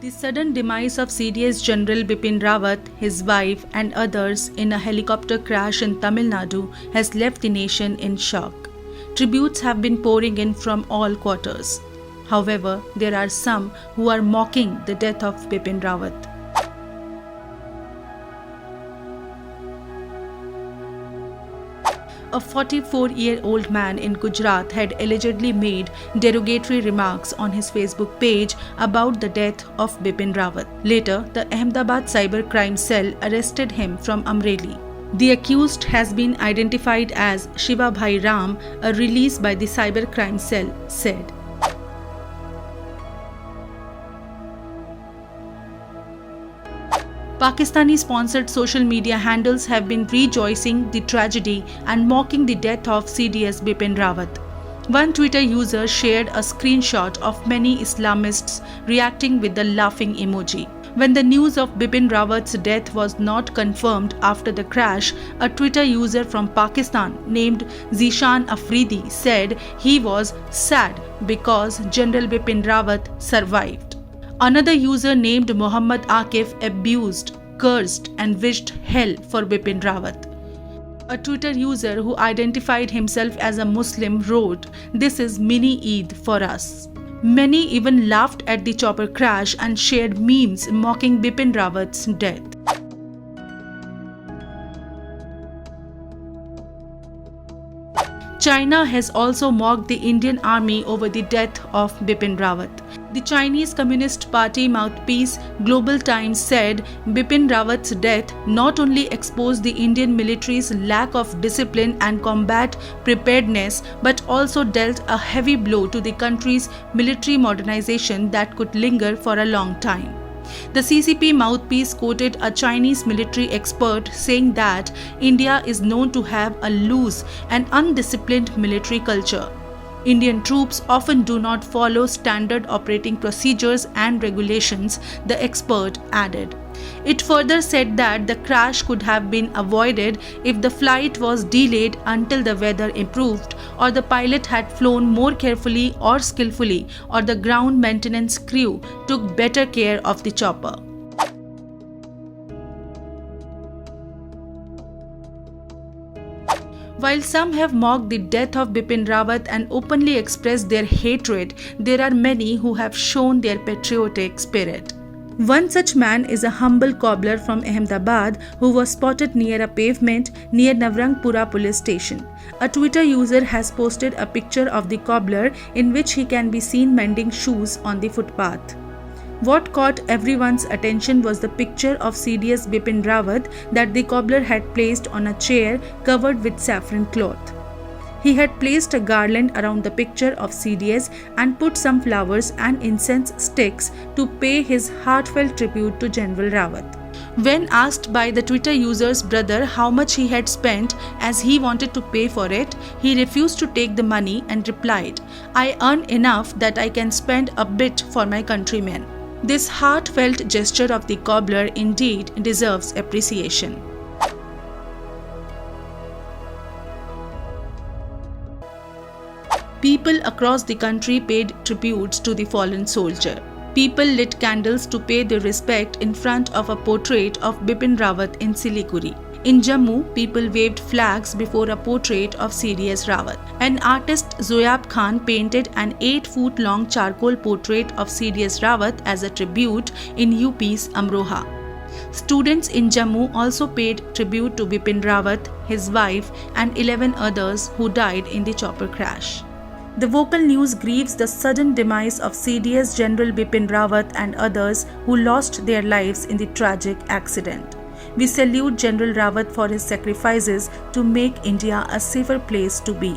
The sudden demise of CDS General Bipin Rawat, his wife, and others in a helicopter crash in Tamil Nadu has left the nation in shock. Tributes have been pouring in from all quarters. However, there are some who are mocking the death of Bipin Rawat. A 44-year-old man in Gujarat had allegedly made derogatory remarks on his Facebook page about the death of Bipin Rawat. Later, the Ahmedabad Cyber Crime Cell arrested him from Amreli. The accused has been identified as Shiva Bhai Ram, a release by the Cyber Crime Cell said. Pakistani-sponsored social media handles have been rejoicing the tragedy and mocking the death of CDS Bipin Rawat. One Twitter user shared a screenshot of many Islamists reacting with the laughing emoji. When the news of Bipin Rawat's death was not confirmed after the crash, a Twitter user from Pakistan named Zishan Afridi said he was sad because General Bipin Rawat survived. Another user named Muhammad Akif abused, cursed and wished hell for Bipin Rawat. A Twitter user who identified himself as a Muslim wrote, "This is mini Eid for us." Many even laughed at the chopper crash and shared memes mocking Bipin Rawat's death. China has also mocked the Indian army over the death of Bipin Rawat. The Chinese Communist Party mouthpiece Global Times said Bipin Rawat's death not only exposed the Indian military's lack of discipline and combat preparedness but also dealt a heavy blow to the country's military modernization that could linger for a long time. The CCP mouthpiece quoted a Chinese military expert saying that India is known to have a loose and undisciplined military culture. Indian troops often do not follow standard operating procedures and regulations, the expert added. It further said that the crash could have been avoided if the flight was delayed until the weather improved, or the pilot had flown more carefully or skillfully, or the ground maintenance crew took better care of the chopper. While some have mocked the death of Bipin Rawat and openly expressed their hatred, there are many who have shown their patriotic spirit. One such man is a humble cobbler from Ahmedabad who was spotted near a pavement near Navrangpura police station. A Twitter user has posted a picture of the cobbler in which he can be seen mending shoes on the footpath. What caught everyone's attention was the picture of CDS Bipin Rawat that the cobbler had placed on a chair covered with saffron cloth. He had placed a garland around the picture of CDS and put some flowers and incense sticks to pay his heartfelt tribute to General Rawat. When asked by the Twitter user's brother how much he had spent as he wanted to pay for it, he refused to take the money and replied, "I earn enough that I can spend a bit for my countrymen." This heartfelt gesture of the cobbler indeed deserves appreciation. People across the country paid tributes to the fallen soldier. People lit candles to pay their respect in front of a portrait of Bipin Rawat in Siliguri. In Jammu, people waved flags before a portrait of CDS Rawat. An artist, Zoyab Khan, painted an 8-foot-long charcoal portrait of CDS Rawat as a tribute in UP's Amroha. Students in Jammu also paid tribute to Bipin Rawat, his wife, and 11 others who died in the chopper crash. The Vocal News grieves the sudden demise of CDS General Bipin Rawat and others who lost their lives in the tragic accident. We salute General Rawat for his sacrifices to make India a safer place to be.